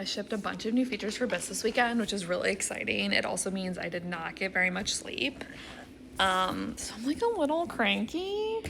I shipped a bunch of new features for Bisque this weekend, which is really exciting. It also means I did not get very much sleep. So I'm like a little cranky.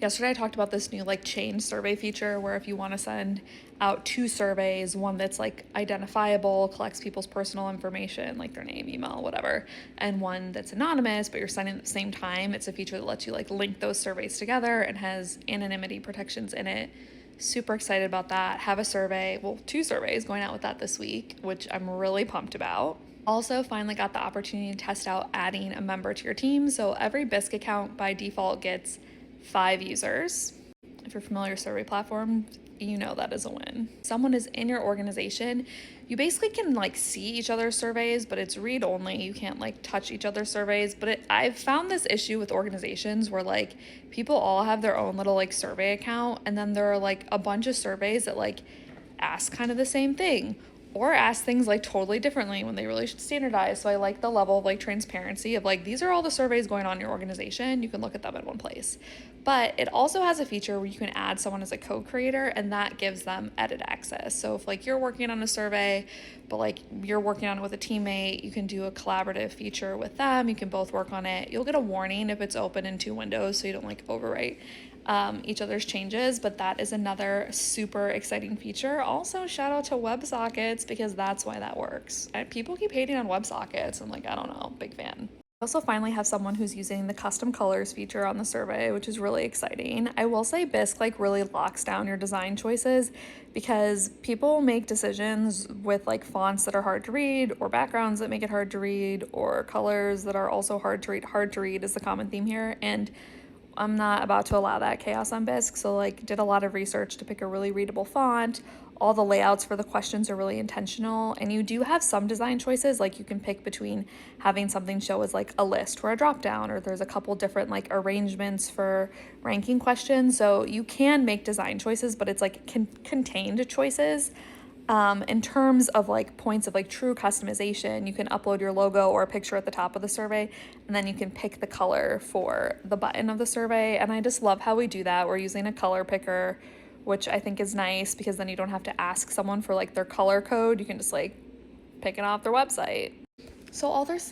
Yesterday I talked about this new like chain survey feature where if you want to send out 2 surveys, one that's like identifiable, collects people's personal information, like their name, email, whatever, and one that's anonymous, but you're sending at the same time. It's a feature that lets you like link those surveys together and has anonymity protections in it. Super excited about that. Have a survey, well, 2 surveys going out with that this week, which I'm really pumped about. Also, finally got the opportunity to test out adding a member to your team. So every Bisque account by default gets 5 users. If you're familiar with survey platform, you know that is a win. Someone is in your organization, you basically can like see each other's surveys, but it's read only. You can't like touch each other's surveys. But I've found this issue with organizations where like people all have their own little like survey account, and then there are like a bunch of surveys that like ask kind of the same thing or ask things like totally differently when they really should standardize. So I like the level of like transparency of like, these are all the surveys going on in your organization. You can look at them in one place. But it also has a feature where you can add someone as a co-creator, and that gives them edit access. So if like you're working on a survey, but like you're working on it with a teammate, you can do a collaborative feature with them. You can both work on it. You'll get a warning if it's open in 2 windows so you don't like overwrite each other's changes, but that is another super exciting feature. Also, shout out to WebSockets because that's why that works. People keep hating on WebSockets. I'm like, I don't know, big fan. I also finally have someone who's using the custom colors feature on the survey, which is really exciting. I will say Bisque like really locks down your design choices because people make decisions with like fonts that are hard to read or backgrounds that make it hard to read or colors that are also hard to read. Hard to read is the common theme here, and I'm not about to allow that chaos on Bisque, so like did a lot of research to pick a really readable font. All the layouts for the questions are really intentional, and you do have some design choices, like you can pick between having something show as like a list or a drop down, or there's a couple different like arrangements for ranking questions, so you can make design choices, but it's like contained choices. In terms of like points of like true customization, you can upload your logo or a picture at the top of the survey, and then you can pick the color for the button of the survey. And I just love how we do that. We're using a color picker, which I think is nice because then you don't have to ask someone for like their color code. You can just like pick it off their website. So all those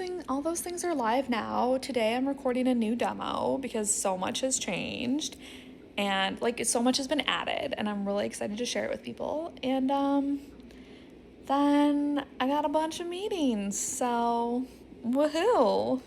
things are live now. Today I'm recording a new demo because so much has changed and like so much has been added, and I'm really excited to share it with people. And then I got a bunch of meetings, so woohoo.